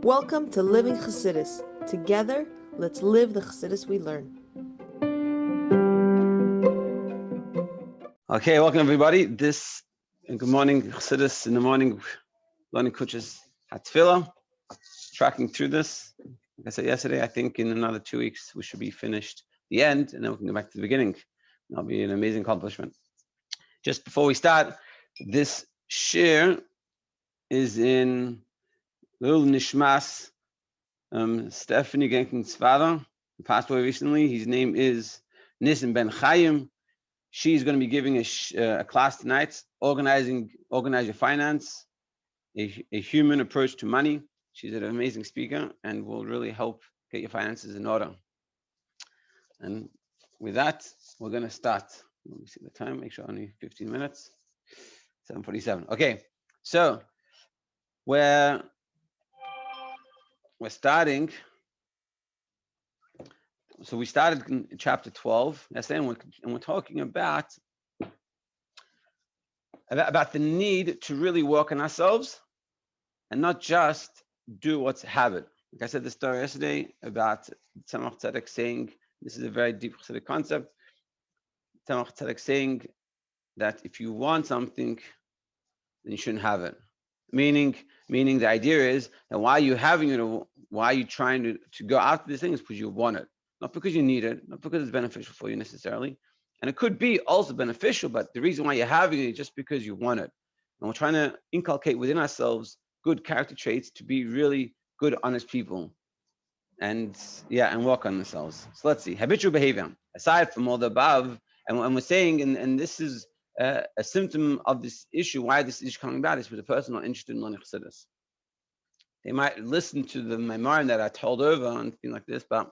Welcome to Living Chassidus. Together, let's live the Chassidus we learn. Okay, welcome everybody. Good morning, Chassidus. In the morning, learning Kuntres HaTefila, tracking through this. Like I said yesterday, I think in another 2 weeks we should be finished the end, and then we can go back to the beginning. That'll be an amazing accomplishment. Just before we start, this shiur is in Lil Nishmas Stephanie Genkin's father, who passed away recently. His name is Nissen Ben Chaim. She's going to be giving a class tonight, organize your finance, a human approach to money. She's an amazing speaker and will really help get your finances in order. And with that, we're going to start. Let me see the time, make sure only 15 minutes, 7:47. Okay, so we're starting. So we started in chapter 12 yesterday, and we're talking about the need to really work on ourselves and not just do what's habit. Like I said the story yesterday about Tzemach Tzedek saying, this is a very deep Chassidic concept, Tzemach Tzedek saying that if you want something, then you shouldn't have it. Meaning the idea is that why are you having it, or why are you trying to go after these things? Because you want it. Not because you need it, not because it's beneficial for you necessarily. And it could be also beneficial, but the reason why you're having it is just because you want it. And we're trying to inculcate within ourselves good character traits to be really good, honest people. And work on themselves. So let's see. Habitual behavior. Aside from all the above, and we're saying, and this is a symptom of this issue, why this issue coming about is for the person not interested in learning Chassidus. They might listen to the memoir that I told over and things like this, but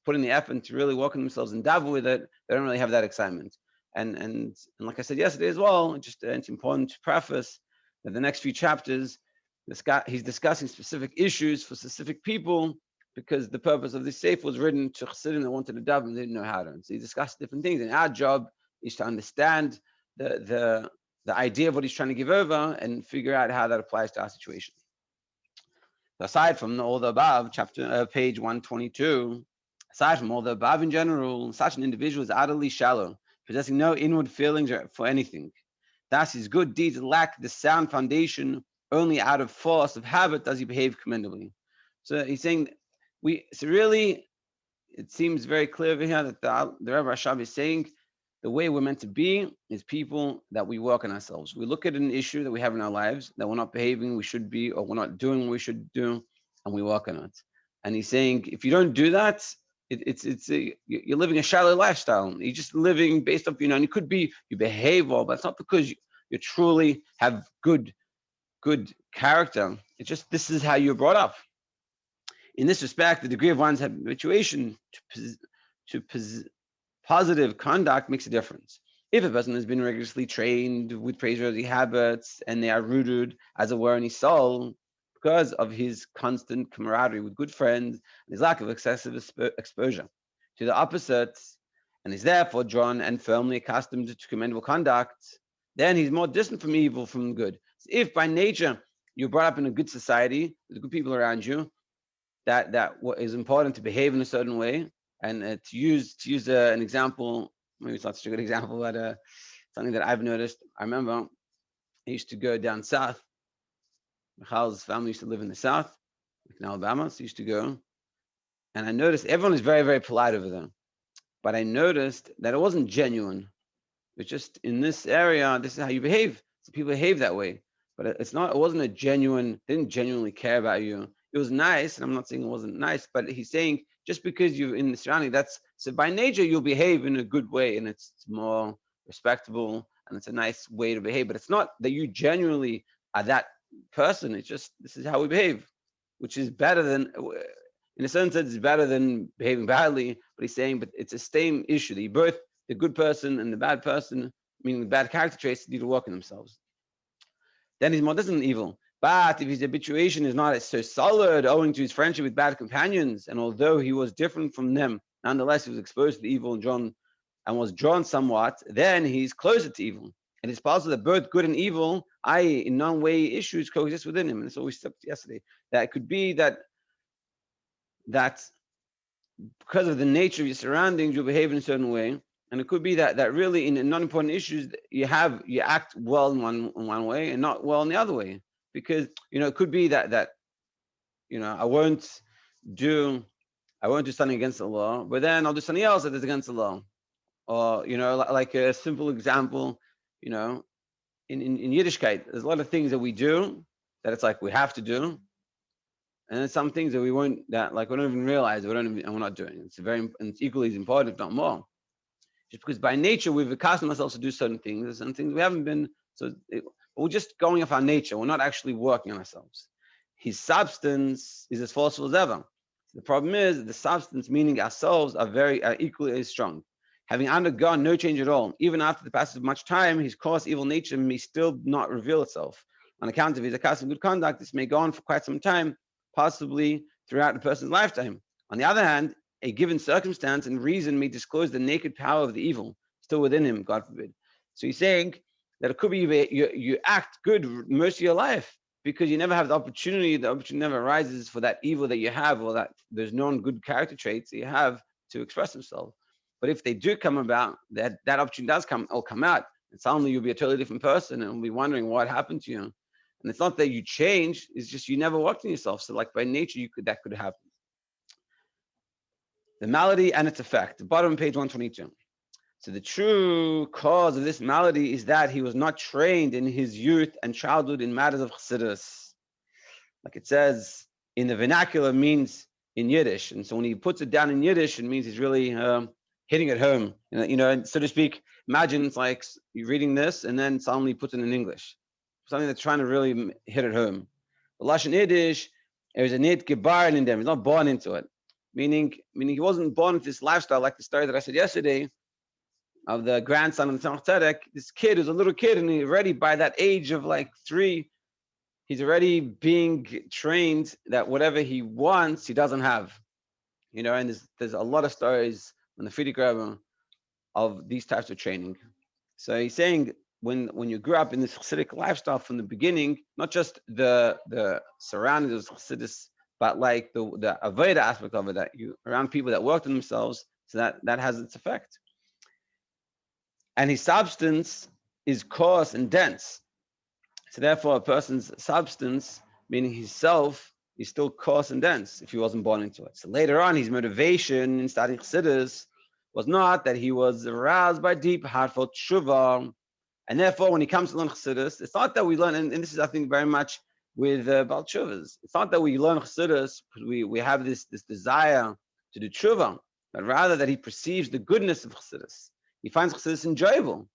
putting the effort to really work on themselves and dabble with it, they don't really have that excitement. And like I said yesterday as well, it's important to preface that the next few chapters, he's discussing specific issues for specific people, because the purpose of this sefer was written to Chassidim that wanted to daven and didn't know how to. So he discussed different things, and our job is to understand the idea of what he's trying to give over and figure out how that applies to our situation. So aside from all the above, page 122, aside from all the above in general, such an individual is utterly shallow, possessing no inward feelings for anything. Thus, his good deeds lack the sound foundation. Only out of force of habit does he behave commendably. So he's saying, it seems very clear over here that the Rebbe Rashab is saying the way we're meant to be is people that we work on ourselves. We look at an issue that we have in our lives that we're not behaving we should be, or we're not doing what we should do, and we work on it. And he's saying if you don't do that, you're living a shallow lifestyle. You're just living based off, and it could be you behave well, but it's not because you truly have good character. It's just this is how you're brought up. In this respect, the degree of one's habituation to positive conduct makes a difference. If a person has been rigorously trained with praiseworthy habits and they are rooted, as it were, in his soul, because of his constant camaraderie with good friends and his lack of excessive exposure to the opposites, and is therefore drawn and firmly accustomed to commendable conduct, then he's more distant from evil from good. So if by nature you're brought up in a good society with good people around you, that what is important to behave in a certain way, and to use an example, maybe it's not such a good example, but something that I've noticed. I remember I used to go down south. Michal's family used to live in the south, in Alabama, so I used to go, and I noticed everyone is very, very polite over there. But I noticed that it wasn't genuine. It's just in this area, this is how you behave. So people behave that way. But it wasn't they didn't genuinely care about you. It was nice, and I'm not saying it wasn't nice, but he's saying just because you're in the surrounding, so by nature you'll behave in a good way, and it's more respectable, and it's a nice way to behave. But it's not that you genuinely are that person. It's just this is how we behave, which is better than, in a certain sense, it's better than behaving badly. But he's saying, but it's the same issue. That both the good person and the bad person, meaning the bad character traits, need to work on themselves. Then he's more distant than evil. But if his habituation is not so solid, owing to his friendship with bad companions, and although he was different from them, nonetheless he was exposed to the evil and was drawn somewhat, then he's closer to evil. And it's possible that both good and evil, i.e., in non-way issues, coexist within him. And that's what we said yesterday. That it could be that that because of the nature of your surroundings, you'll behave in a certain way. And it could be that really in non-important issues, you act well in one way and not well in the other way. Because, it could be that I won't do something against the law, but then I'll do something else that is against the law. Or, like a simple example, in Yiddishkeit, there's a lot of things that we do that it's like we have to do. And then some things that we don't even realize, and we're not doing. It's equally as important, if not more. Just because by nature we've accustomed ourselves to do certain things we haven't been. We're just going off our nature. We're not actually working on ourselves. His substance is as forceful as ever. The problem is the substance, meaning ourselves, are equally as strong. Having undergone no change at all, even after the passage of much time, his coarse evil nature may still not reveal itself. On account of his accustomed good conduct, this may go on for quite some time, possibly throughout the person's lifetime. On the other hand, a given circumstance and reason may disclose the naked power of the evil still within him, God forbid. So he's saying that it could be you act good most of your life because you never have the opportunity never arises for that evil that you have, or that there's non-good character traits that you have to express himself. But if they do come about, that opportunity does come out, and suddenly you'll be a totally different person and will be wondering what happened to you. And it's not that you change, it's just you never worked on yourself. So like by nature, that could happen. The malady and its effect, the bottom of page 122. So the true cause of this malady is that he was not trained in his youth and childhood in matters of chassidus. Like it says in the vernacular, means in Yiddish. And so when he puts it down in Yiddish, it means he's really hitting it home. And so to speak, imagine it's like you're reading this and then suddenly puts it in English. Something that's trying to really hit it home. The Lashon Yiddish, there's a nit gebarn in them. He's not born into it. Meaning he wasn't born into this lifestyle, like the story that I said yesterday of the grandson of the Tzemach Tzedek. This kid is a little kid, and he already by that age of like 3, he's already being trained that whatever he wants, he doesn't have. And there's a lot of stories on the Frierdiker Rebbe of these types of training. So he's saying when you grew up in this Chassidic lifestyle from the beginning, not just the surroundings of Chassidus, but like the Avodah aspect of it, that you around people that worked on themselves, so that has its effect. And his substance is coarse and dense. So therefore, a person's substance, meaning his self, is still coarse and dense if he wasn't born into it. So later on, his motivation in studying Chassidus was not that he was aroused by deep, heartfelt tshuva. And therefore, when he comes to learn Chassidus, it's not that we learn, and this is, I think, very much with Baal Tshuvas. It's not that we learn Chassidus because we have this desire to do tshuva, but rather that he perceives the goodness of Chassidus. He finds Chassidus enjoyable.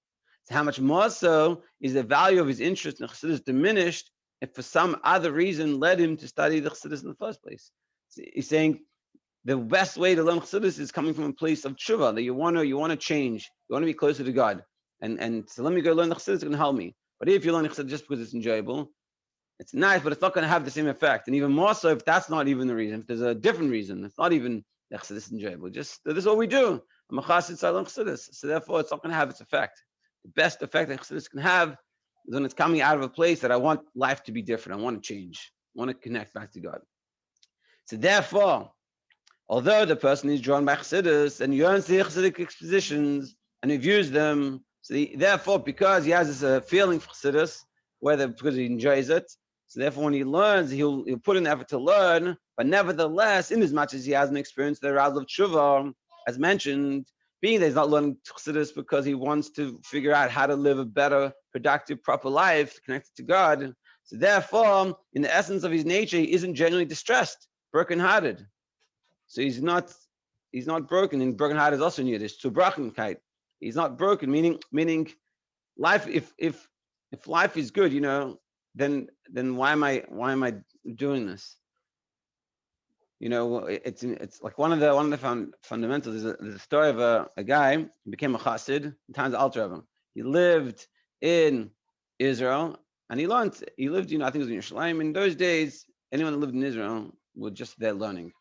So how much more so is the value of his interest in Chassidus diminished if for some other reason led him to study the Chassidus in the first place? So he's saying the best way to learn Chassidus is coming from a place of tshuva, that you want to change, you want to be closer to God. And so let me go learn the Chassidus, it's going to help me. But if you learn Chassidus just because it's enjoyable, it's nice, but it's not going to have the same effect. And even more so if that's not even the reason. If there's a different reason, it's not even the Chassidus enjoyable. Just this is what we do. I'm a chassid, so I learn Chassidus. So therefore, it's not going to have its effect. The best effect that Chassidus can have is when it's coming out of a place that I want life to be different. I want to change. I want to connect back to God. So therefore, although the person is drawn by Chassidus and yearns to hear Chassidic expositions and reviews them, so therefore, because he has this feeling for Chassidus, whether because he enjoys it, so therefore when he learns, he'll put in effort to learn, but nevertheless, in as much as he hasn't experienced the arousal of tshuva, as mentioned, being that he's not learning Chassidus because he wants to figure out how to live a better, productive, proper life connected to God. So therefore, in the essence of his nature, he isn't genuinely distressed, brokenhearted. So he's not broken, and brokenhearted is also in Yiddish, zu brachenkeit. He's not broken, meaning life. If life is good, then why am I doing this? It's like one of the fundamentals. There's a story of a guy who became a chassid in times of Alter Rebbe. He lived in Israel and he lived, I think it was in Yerushalayim. In those days, anyone that lived in Israel was just there learning.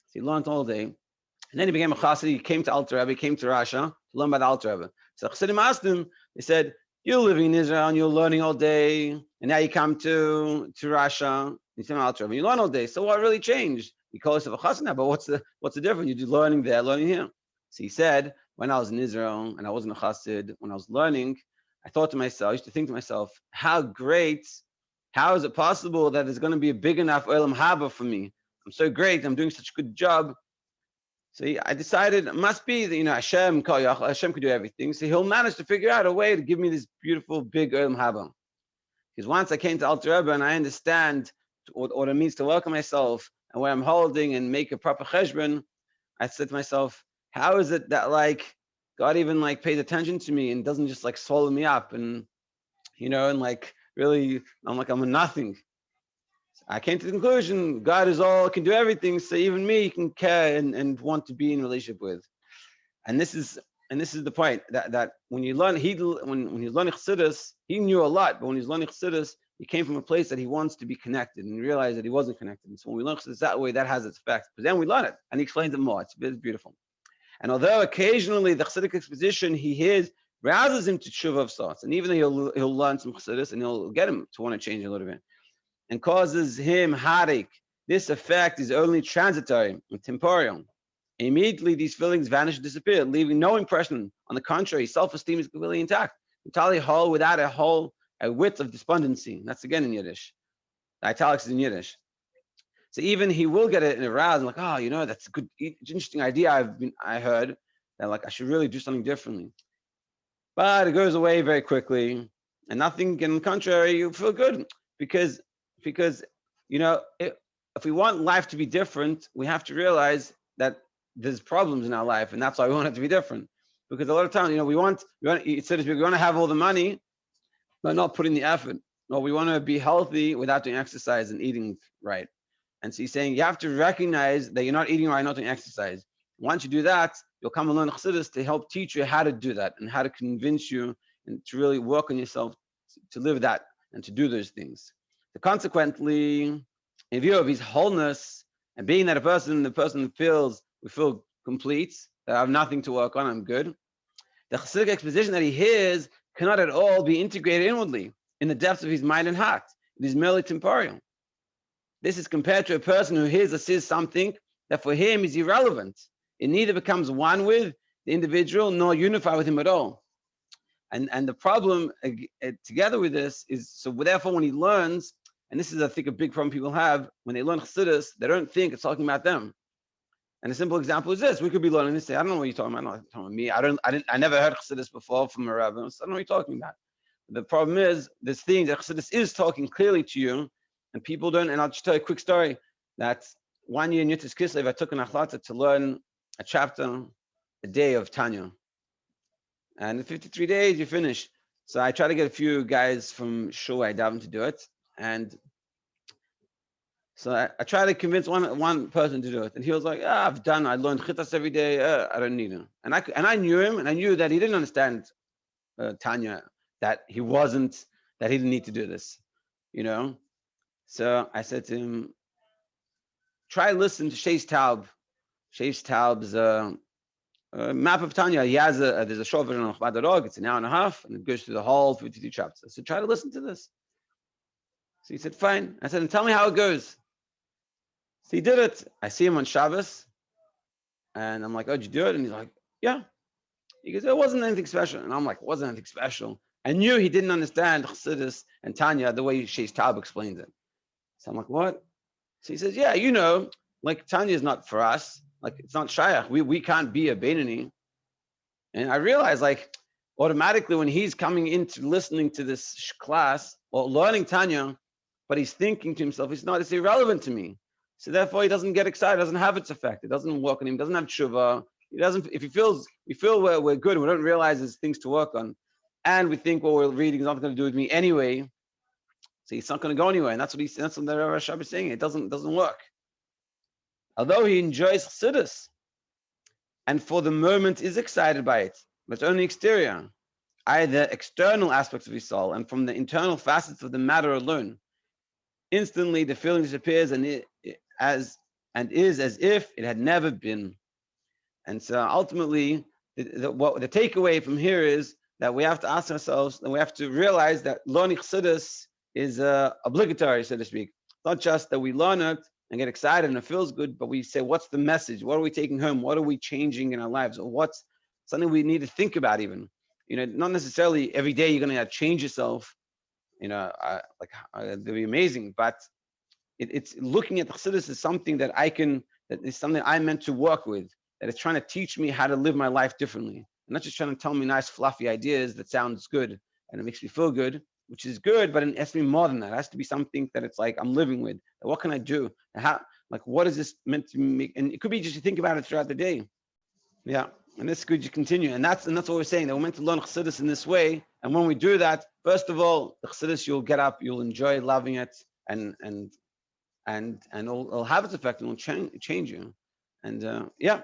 So he learned all day. And then he became a chassid. He came to Alter Rebbe, he came to Rasha to learn about Alter Rebbe. So chassidim asked him, they said, you're living in Israel and you're learning all day, and now you come to Rasha, you say Alter Rebbe, you learn all day. So what really changed? You call yourself a chassan now, but what's the difference? You do learning there, learning here. So he said, when I was in Israel and I wasn't a chassid, when I was learning, I used to think to myself, how is it possible that there's going to be a big enough olam haba for me? I'm so great, I'm doing such a good job. So I decided it must be that, Hashem could do everything. So he'll manage to figure out a way to give me this beautiful big olam haba. Because once I came to Alter Rebbe and I understand what it means to welcome myself and where I'm holding and make a proper cheshbon, I said to myself, how is it that God even pays attention to me and doesn't just swallow me up and really I'm a nothing. I came to the conclusion God is all, can do everything, so even me he can care and want to be in relationship with. And this is the point that when you learn when he was learning Chassidus, he knew a lot, but when he was learning Chassidus, he came from a place that he wants to be connected and realized that he wasn't connected. And so when we learn Chassidus that way, that has its effect. But then we learn it, and he explains it more. It's beautiful. And although occasionally the Chassidic exposition he hears rouses him to tshuva of sorts, and even though he'll learn some Chassidus and he'll get him to want to change a little bit, and causes him heartache, this effect is only transitory and temporal. Immediately these feelings vanish and disappear, leaving no impression. On the contrary, self-esteem is completely intact, entirely whole, without a width of despondency. That's again in Yiddish. The italics is in Yiddish. So even he will get it in a rouse, and that's a good, interesting idea I heard, that I should really do something differently. But it goes away very quickly, and nothing, on the contrary, you feel good because if we want life to be different, we have to realize that there's problems in our life, and that's why we want it to be different. Because a lot of times, we want to have all the money, but not putting the effort. Or we want to be healthy without doing exercise and eating right. And so he's saying you have to recognize that you're not eating right, not doing exercise. Once you do that, you'll come and learn Chassidus to help teach you how to do that and how to convince you and to really work on yourself to live that and to do those things. So consequently, in view of his wholeness and being that the person we feel complete, that I have nothing to work on, I'm good. The Chassidic exposition that he hears cannot at all be integrated inwardly in the depths of his mind and heart. It is merely temporal. This is compared to a person who hears or sees something that for him is irrelevant. It neither becomes one with the individual nor unified with him at all. And the problem together with this is, so therefore when he learns, and this is I think a big problem people have, when they learn Chassidus, they don't think it's talking about them. And a simple example is this: we could be learning this. Say, I don't know what you're talking about. I'm not talking about me. I never heard Chassidus before from a rabbi. So I don't know what you're talking about. The problem is this thing that Chassidus is talking clearly to you, and people don't. And I'll just tell you a quick story. That one year in Yutis Kislev, I took an achlata to learn a chapter a day of Tanya, and in 53 days you finish. So I try to get a few guys from Shul I daven to do it, and so I try to convince one person to do it, and he was like, I learned chitas every day. I don't need him. And I knew him, and I knew that he didn't understand Tanya, that he didn't need to do this, So I said to him, try listen to Sheish Taub. Sheish Taub's map of Tanya. He has there's a short version of Chbad.org. It's an hour and a half, and it goes through the whole 52 chapters. So try to listen to this. So he said, fine. I said, and tell me how it goes. So he did it. I see him on Shabbos, and I'm like, oh, did you do it? And he's like, yeah. He goes, it wasn't anything special. And I'm like, it wasn't anything special. I knew he didn't understand Chassidus and Tanya the way Sheish Taub explains it. So I'm like, what? So he says, yeah, Tanya is not for us. It's not shayach. We can't be a Beinoni. And I realized, automatically when he's coming into listening to this class or learning Tanya, but he's thinking to himself, it's irrelevant to me. So therefore he doesn't get excited, doesn't have its effect. It doesn't work on him, doesn't have tshuva. We feel we're good, we don't realize there's things to work on. And we think what we're reading is not going to do with me anyway. So it's not going to go anywhere. And that's what the Rebbe Rashab is saying. It doesn't work. Although he enjoys Chassidus, and for the moment is excited by it, but it's only exterior, either external aspects of his soul and from the internal facets of the matter alone. Instantly the feeling disappears and is as if it had never been. And so ultimately, the takeaway from here is that we have to ask ourselves, and we have to realize that learning Chassidus is obligatory, so to speak. Not just that we learn it, and get excited and it feels good, but we say, what's the message? What are we taking home? What are we changing in our lives? Or what's something we need to think about even? Not necessarily every day you're going to change yourself, it'll be amazing, but it's looking at the Chassidus as something that is something I'm meant to work with, that it's trying to teach me how to live my life differently. And not just trying to tell me nice, fluffy ideas that sounds good and it makes me feel good, which is good, but it has to be more than that. It has to be something that it's like I'm living with. What can I do? What is this meant to make? And it could be just you think about it throughout the day. Yeah. And this could you continue. And that's what we're saying, that we're meant to learn Chassidus in this way. And when we do that, first of all, the Chassidus, you'll get up, you'll enjoy loving it, and it'll have its effect and it'll change you. And yeah,